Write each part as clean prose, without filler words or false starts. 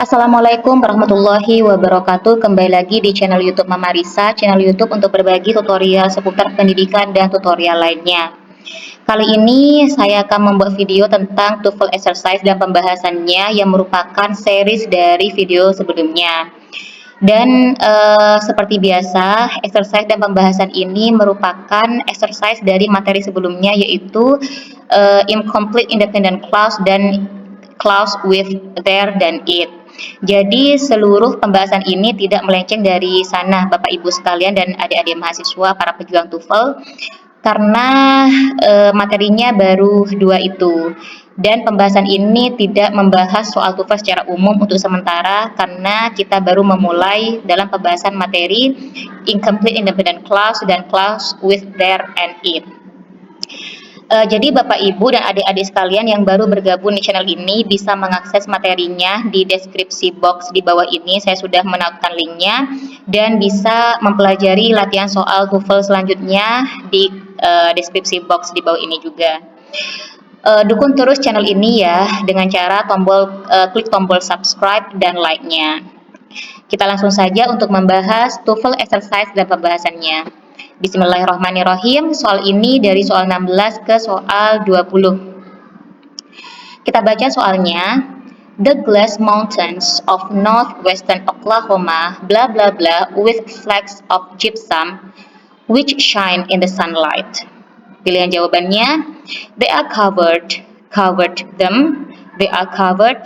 Assalamualaikum warahmatullahi wabarakatuh. Kembali lagi di channel YouTube Mama Risa, channel YouTube untuk berbagi tutorial seputar pendidikan dan tutorial lainnya. Kali ini saya akan membuat video tentang TOEFL exercise dan pembahasannya yang merupakan series dari video sebelumnya. Dan seperti biasa, exercise dan pembahasan ini merupakan exercise dari materi sebelumnya, yaitu incomplete independent clause dan clause with there dan it. Jadi seluruh pembahasan ini tidak melenceng dari sana Bapak Ibu sekalian dan adik-adik mahasiswa para pejuang TOEFL, karena materinya baru dua itu. Dan pembahasan ini tidak membahas soal TOEFL secara umum untuk sementara, karena kita baru memulai dalam pembahasan materi incomplete independent clause dan clause with there and it. Jadi Bapak Ibu dan adik-adik sekalian yang baru bergabung di channel ini bisa mengakses materinya di deskripsi box di bawah ini. Saya sudah menautkan linknya dan bisa mempelajari latihan soal TOEFL selanjutnya di deskripsi box di bawah ini juga. Dukung terus channel ini ya dengan cara klik tombol subscribe dan like-nya. Kita langsung saja untuk membahas TOEFL exercise dan pembahasannya. Bismillahirrahmanirrahim. Soal ini dari soal 16 ke soal 20. Kita baca soalnya. The glass mountains of northwestern Oklahoma, blah blah blah, with flecks of gypsum which shine in the sunlight. Pilihan jawabannya, they are covered, they are covered.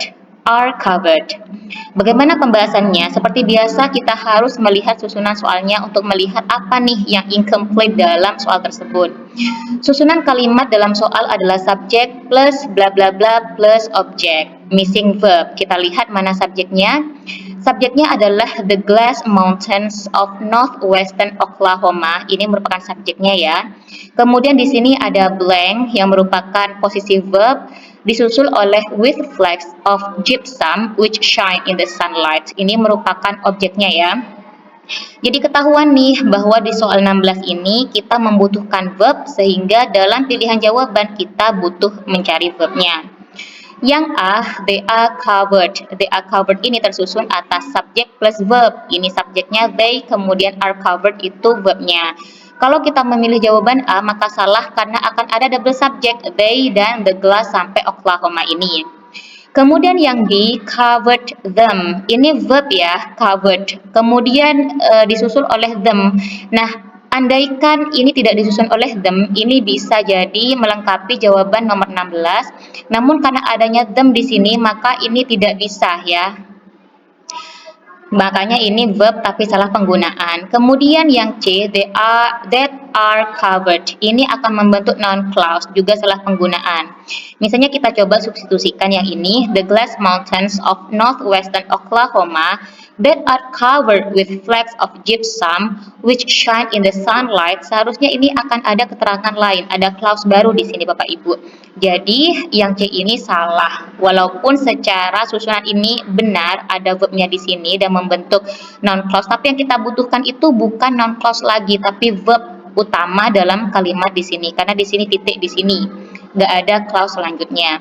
Bagaimana pembahasannya? Seperti biasa kita harus melihat susunan soalnya untuk melihat apa nih yang incomplete dalam soal tersebut. Susunan kalimat dalam soal adalah subjek plus bla bla bla plus objek, missing verb. Kita lihat mana subjeknya. Subjeknya adalah the glass mountains of northwestern Oklahoma. Ini merupakan subjeknya ya. Kemudian di sini ada blank yang merupakan posisi verb, disusul oleh with flecks of gypsum which shine in the sunlight. Ini merupakan objeknya ya. Jadi ketahuan nih bahwa di soal 16 ini kita membutuhkan verb, sehingga dalam pilihan jawaban kita butuh mencari verbnya. Yang A, they are covered. They are covered ini tersusun atas subjek plus verb. Ini subjeknya they, kemudian are covered itu verbnya. Kalau kita memilih jawaban A, maka salah karena akan ada double subject they dan the glass sampai Oklahoma ini. Kemudian yang B, covered them. Ini verb ya, covered. Kemudian disusul oleh them. Nah, andaikan ini tidak disusun oleh them, ini bisa jadi melengkapi jawaban nomor 16. Namun karena adanya them di sini, maka ini tidak bisa ya. Makanya ini verb tapi salah penggunaan. Kemudian yang C, that are covered. Ini akan membentuk noun clause, juga salah penggunaan. Misalnya kita coba substitusikan yang ini, the glass mountains of northwestern Oklahoma that are covered with flecks of gypsum which shine in the sunlight. Seharusnya ini akan ada keterangan lain, ada clause baru di sini Bapak Ibu. Jadi yang C ini salah. Walaupun secara susunan ini benar, ada verbnya di sini dan membentuk noun clause, tapi yang kita butuhkan itu bukan noun clause lagi, tapi verb utama dalam kalimat di sini. Karena di sini titik di sini, nggak ada clause selanjutnya.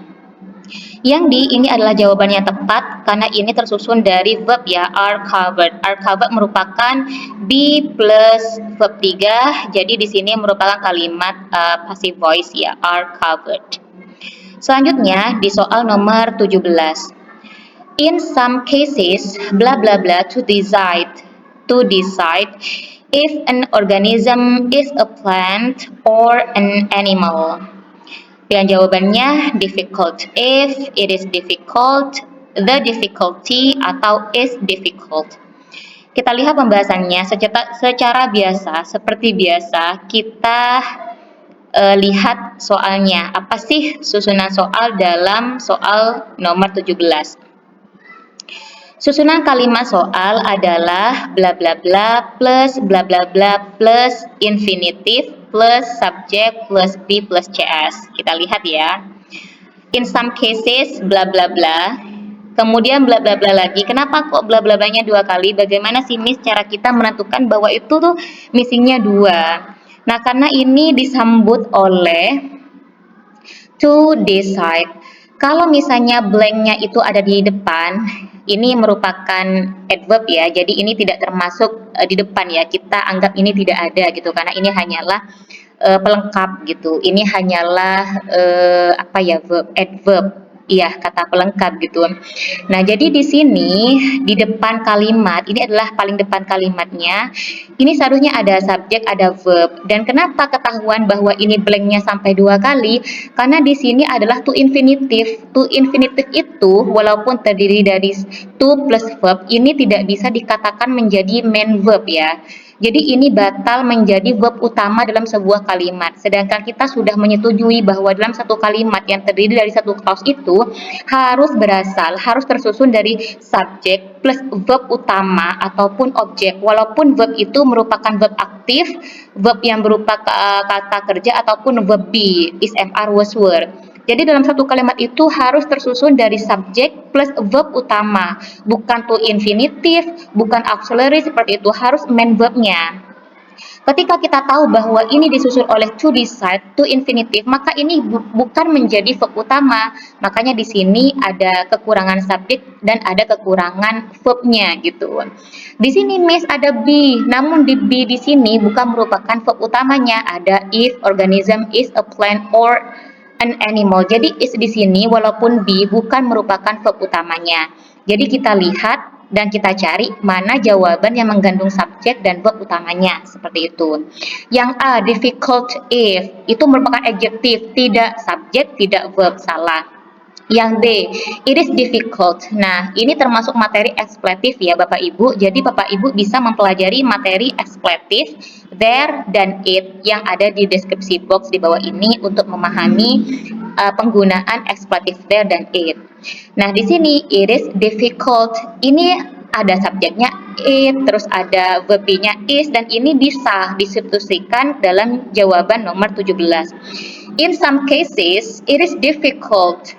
Yang D ini adalah jawaban yang tepat karena ini tersusun dari verb ya, are covered. Are covered merupakan B plus verb 3, jadi di sini merupakan kalimat passive voice ya, are covered. Selanjutnya di soal nomor 17. In some cases, blah blah blah, to decide if an organism is a plant or an animal. Dan jawabannya difficult. If it is difficult, the difficulty, atau is difficult. Kita lihat pembahasannya secara biasa, seperti biasa kita lihat soalnya. Apa sih susunan soal dalam soal nomor 17? Susunan kalimat soal adalah bla bla bla plus bla bla bla plus infinitive plus subjek plus be plus cs. Kita lihat ya. In some cases bla bla bla. Kemudian bla bla bla lagi. Kenapa kok bla bla blanya dua kali? Bagaimana sih Miss cara kita menentukan bahwa itu tuh missingnya dua? Nah, karena ini disambut oleh to decide. Kalau misalnya blanknya itu ada di depan, ini merupakan adverb ya, jadi ini tidak termasuk di depan ya, kita anggap ini tidak ada gitu, karena ini hanyalah pelengkap gitu. Ini hanyalah apa ya, adverb. Iya, kata pelengkap gitu. Nah, jadi di sini di depan kalimat, ini adalah paling depan kalimatnya. Ini seharusnya ada subjek, ada verb. Dan kenapa ketahuan bahwa ini blanknya sampai 2 kali? Karena di sini adalah to infinitive. To infinitive itu walaupun terdiri dari to plus verb, ini tidak bisa dikatakan menjadi main verb ya. Jadi ini batal menjadi verb utama dalam sebuah kalimat. Sedangkan kita sudah menyetujui bahwa dalam satu kalimat yang terdiri dari satu clause itu harus tersusun dari subjek plus verb utama ataupun objek. Walaupun verb itu merupakan verb aktif, verb yang berupa kata kerja ataupun verb be, is, mr, was, were. Jadi dalam satu kalimat itu harus tersusun dari subjek plus verb utama, bukan to infinitive, bukan auxiliary seperti itu, harus main verbnya. Ketika kita tahu bahwa ini disusul oleh to decide, to infinitive, maka ini bukan menjadi verb utama. Makanya di sini ada kekurangan subjek dan ada kekurangan verbnya gitu. Di sini Miss ada be, namun di be di sini bukan merupakan verb utamanya. Ada if, organism, is, a plant, or an animal. Jadi is di sini walaupun be bukan merupakan verb utamanya. Jadi kita lihat dan kita cari mana jawaban yang mengandung subjek dan verb utamanya, seperti itu. Yang A, difficult if, itu merupakan adjektif, tidak subjek, tidak verb, salah. Yang B, it is difficult. Nah, ini termasuk materi ekspletif ya Bapak Ibu. Jadi Bapak Ibu bisa mempelajari materi ekspletif there dan it yang ada di deskripsi box di bawah ini untuk memahami penggunaan ekspletif there dan it. Nah, di sini it is difficult. Ini ada subjeknya it, terus ada verb-nya is, dan ini bisa disubstitusikan dalam jawaban nomor 17. In some cases, it is difficult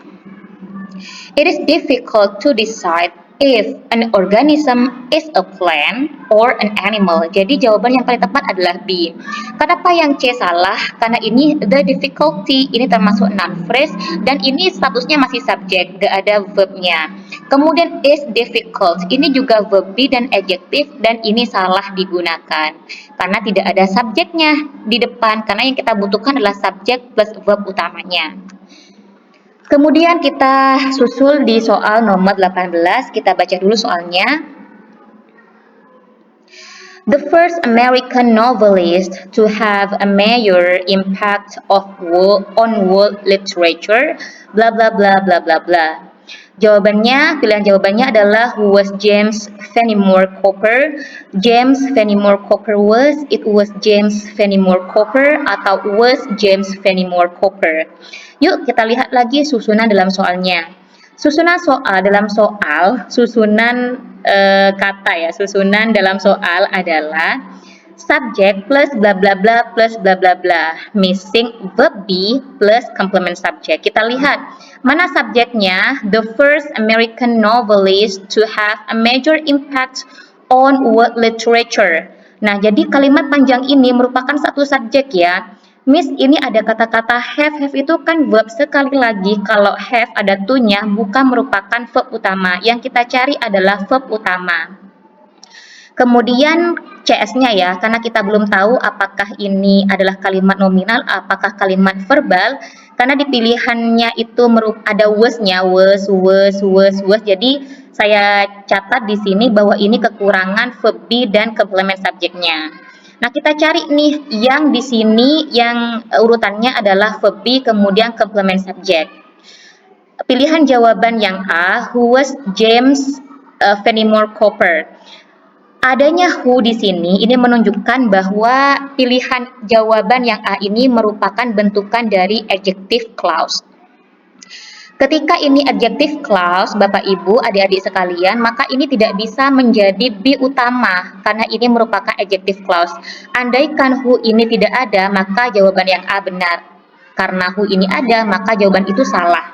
to decide if an organism is a plant or an animal. Jadi jawaban yang paling tepat adalah B. Kenapa yang C salah? Karena ini the difficulty, ini termasuk noun phrase dan ini statusnya masih subjek, gak ada verbnya. Kemudian is difficult, ini juga verb be dan adjektif dan ini salah digunakan karena tidak ada subjeknya di depan, karena yang kita butuhkan adalah subjek plus verb utamanya. Kemudian kita susul di soal nomor 18, kita baca dulu soalnya. The first American novelist to have a major impact on world literature, bla bla bla bla bla bla. Pilihan jawabannya adalah who was James Fenimore Cooper. James Fenimore Cooper was James Fenimore Cooper atau was James Fenimore Cooper. Yuk kita lihat lagi susunan dalam soalnya. Susunan kata ya, susunan dalam soal adalah subject plus bla bla bla plus bla bla bla, missing verb be plus complement subject. Kita lihat mana subjeknya, the first American novelist to have a major impact on world literature. Nah, jadi kalimat panjang ini merupakan satu subjek ya. Miss, ini ada kata-kata have itu kan verb. Sekali lagi, kalau have ada to-nya bukan merupakan verb utama. Yang kita cari adalah verb utama. Kemudian CS-nya ya, karena kita belum tahu apakah ini adalah kalimat nominal, apakah kalimat verbal, karena di pilihannya itu ada was-nya, was. Jadi saya catat di sini bahwa ini kekurangan verb be dan complement subjeknya. Nah, kita cari nih yang di sini yang urutannya adalah verb be kemudian complement subject. Pilihan jawaban yang A, who was James Fenimore Cooper. Adanya who di sini ini menunjukkan bahwa pilihan jawaban yang A ini merupakan bentukan dari adjective clause. Ketika ini adjective clause, Bapak Ibu, adik-adik sekalian, maka ini tidak bisa menjadi be utama karena ini merupakan adjective clause. Andaikan who ini tidak ada, maka jawaban yang A benar. Karena who ini ada, maka jawaban itu salah.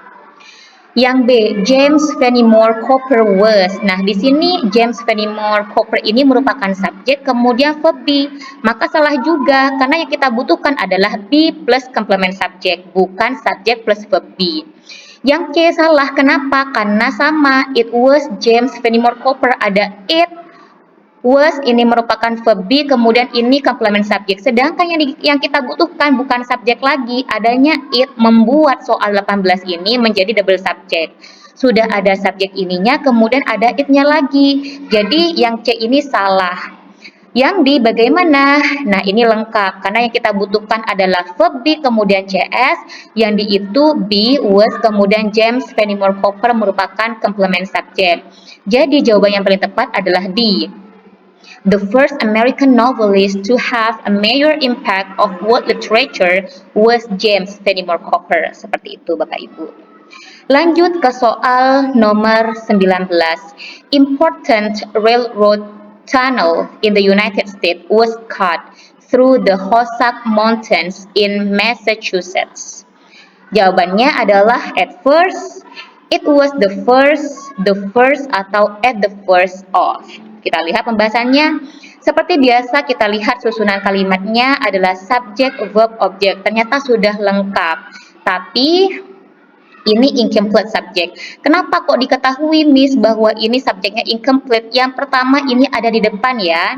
Yang B, James Fenimore Cooper was. Nah, di sini James Fenimore Cooper ini merupakan subjek, kemudian verb be. Maka salah juga, karena yang kita butuhkan adalah be plus complement subject, bukan subject plus verb be. Yang C salah, kenapa? Karena sama, it was James Fenimore Cooper, ada it was ini merupakan verb be, kemudian ini complement subject. Sedangkan yang kita butuhkan bukan subjek lagi, adanya it membuat soal 18 ini menjadi double subject. Sudah ada subjek ininya, kemudian ada it-nya lagi. Jadi yang C ini salah. Yang D bagaimana? Nah, ini lengkap karena yang kita butuhkan adalah verb be kemudian CS, yang D itu be, was, kemudian James Fenimore Cooper merupakan complement subject. Jadi jawaban yang paling tepat adalah D. The first American novelist to have a major impact of world literature was James Fenimore Cooper. Seperti itu Bapak Ibu. Lanjut ke soal nomor 19. Important railroad tunnel in the United States was cut through the Hoosac Mountains in Massachusetts. Jawabannya adalah at first, it was the first atau at the first of. Kita lihat pembahasannya. Seperti biasa kita lihat susunan kalimatnya adalah subject, verb, object. Ternyata sudah lengkap. Tapi ini incomplete subject. Kenapa kok diketahui Miss bahwa ini subjeknya incomplete? Yang pertama ini ada di depan ya.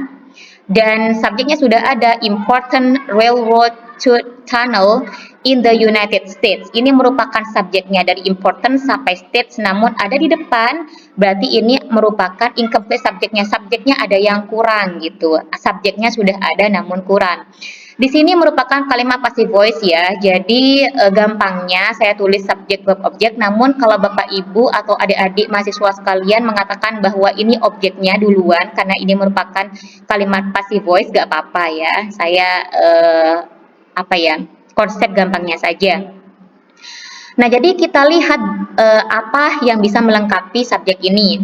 Dan subjeknya sudah ada, important railroad tunnel in the United States. Ini merupakan subjeknya dari important sampai states, namun ada di depan, berarti ini merupakan incomplete subjeknya. Subjeknya ada yang kurang gitu. Subjeknya sudah ada namun kurang. Di sini merupakan kalimat passive voice ya, jadi gampangnya saya tulis subjek verb objek, namun kalau Bapak Ibu atau adik-adik mahasiswa sekalian mengatakan bahwa ini objeknya duluan karena ini merupakan kalimat passive voice, gak apa-apa ya, saya konsep gampangnya saja. Nah, jadi kita lihat apa yang bisa melengkapi subjek ini.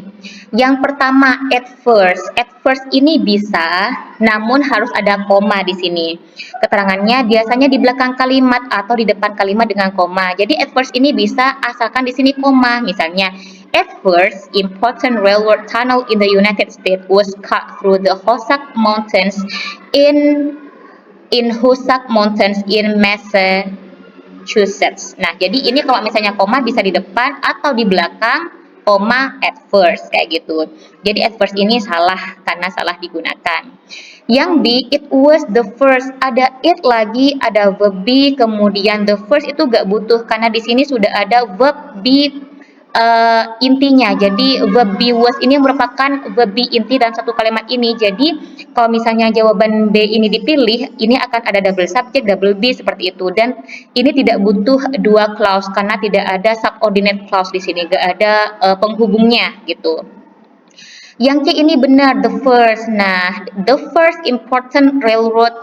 Yang pertama, at first. At first ini bisa, namun harus ada koma di sini. Keterangannya biasanya di belakang kalimat atau di depan kalimat dengan koma. Jadi at first ini bisa asalkan di sini koma. Misalnya, at first, important railroad tunnel in the United States was cut through the Hoosac Mountains in Hoosac Mountains in Massachusetts. Nah, jadi ini kalau misalnya koma bisa di depan atau di belakang, koma at first kayak gitu. Jadi at first ini salah karena salah digunakan. Yang B, it was the first. Ada it lagi, ada verb be, kemudian the first itu gak butuh karena di sini sudah ada verb be intinya. Jadi verb be was ini merupakan verb be inti dalam satu kalimat ini. Jadi kalau misalnya jawaban B ini dipilih, ini akan ada double subject, double be seperti itu. Dan ini tidak butuh dua clause karena tidak ada subordinate clause di sini, gak ada penghubungnya gitu. Yang C ini benar, the first. Nah, the first important railroad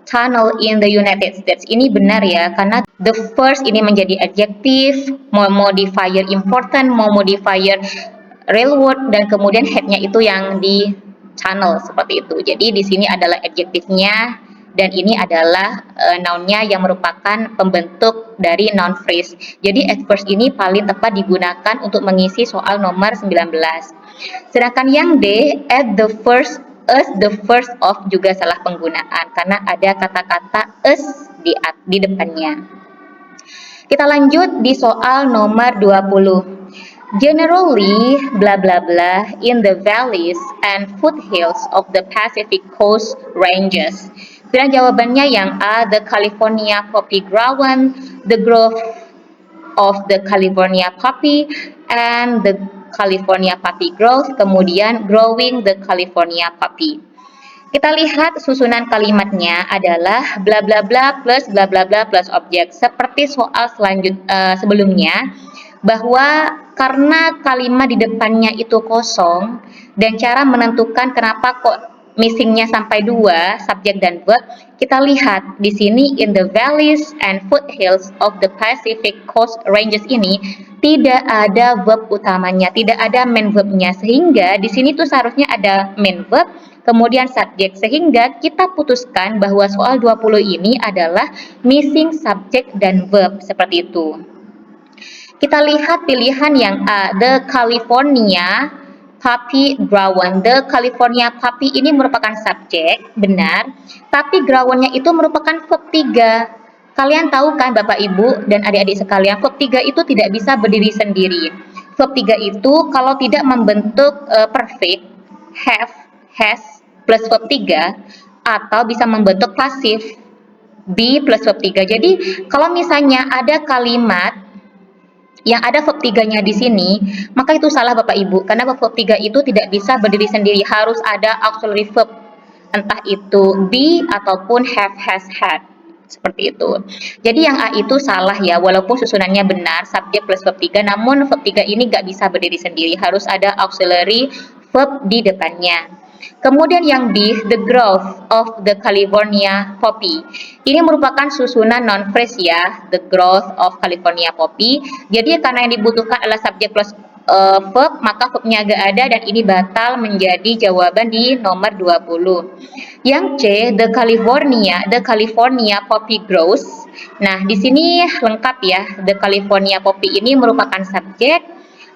tunnel in the United States ini benar ya, karena the first ini menjadi adjektif, mau modifier important, mau modifier railroad, dan kemudian headnya itu yang di tunnel seperti itu. Jadi di sini adalah adjektifnya dan ini adalah nounnya yang merupakan pembentuk dari noun phrase. Jadi at first ini paling tepat digunakan untuk mengisi soal nomor 19. Sedangkan yang D, at the first, as the first of juga salah penggunaan karena ada kata-kata as di depannya. Kita lanjut di soal nomor 20. Generally, bla bla bla, in the valleys and foothills of the Pacific Coast Ranges. Dan jawabannya yang A, the California poppy growing, the growth of the California poppy, and the California poppy growth, kemudian growing the California poppy. Kita lihat susunan kalimatnya adalah bla bla bla plus bla bla bla plus objek. Seperti soal sebelumnya, bahwa karena kalimat di depannya itu kosong dan cara menentukan kenapa kok missingnya sampai dua, subjek dan verb, kita lihat di sini in the valleys and foothills of the Pacific Coast Ranges ini tidak ada verb utamanya, tidak ada main verbnya, sehingga di sini tuh seharusnya ada main verb kemudian subjek, sehingga kita putuskan bahwa soal 20 ini adalah missing subject dan verb seperti itu. Kita lihat pilihan yang A, the California poppy growing. The California poppy ini merupakan subjek, benar, tapi growingnya itu merupakan verb 3. Kalian tahu kan Bapak Ibu dan adik-adik sekalian, verb 3 itu tidak bisa berdiri sendiri. Verb 3 itu kalau tidak membentuk perfect, have, has, plus verb 3, atau bisa membentuk pasif, be plus verb 3. Jadi, kalau misalnya ada kalimat yang ada verb 3-nya di sini, maka itu salah Bapak Ibu, karena verb 3 itu tidak bisa berdiri sendiri, harus ada auxiliary verb, entah itu be ataupun have, has, had. Seperti itu. Jadi yang A itu salah ya, walaupun susunannya benar, subjek plus verb 3, namun verb 3 ini nggak bisa berdiri sendiri, harus ada auxiliary verb di depannya. Kemudian yang B, the growth of the California poppy. Ini merupakan susunan non phrase ya, the growth of California poppy. Jadi karena yang dibutuhkan adalah subjek plus verb, maka verbnya gak ada dan ini batal menjadi jawaban di nomor 20. Yang C, the California poppy grows. Nah, di sini lengkap ya, the California poppy ini merupakan subjek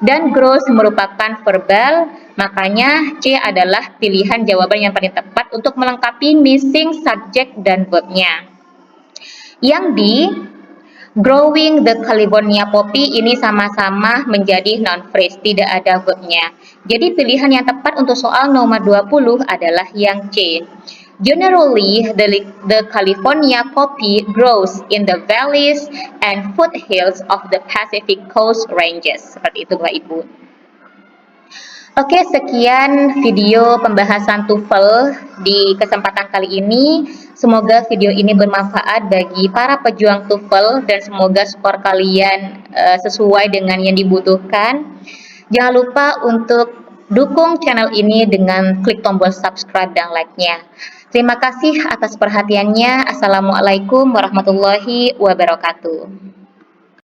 dan grows merupakan verbal, makanya C adalah pilihan jawaban yang paling tepat untuk melengkapi missing subject dan verbnya. Yang D, growing the California poppy ini sama-sama menjadi non-phrase, tidak ada verbnya. Jadi pilihan yang tepat untuk soal nomor 20 adalah yang C. Generally, the California poppy grows in the valleys and foothills of the Pacific Coast Ranges. Seperti itu, Bapak Ibu. Oke, sekian video pembahasan TOEFL di kesempatan kali ini. Semoga video ini bermanfaat bagi para pejuang TOEFL dan semoga skor kalian sesuai dengan yang dibutuhkan. Jangan lupa untuk dukung channel ini dengan klik tombol subscribe dan like-nya. Terima kasih atas perhatiannya. Assalamualaikum warahmatullahi wabarakatuh.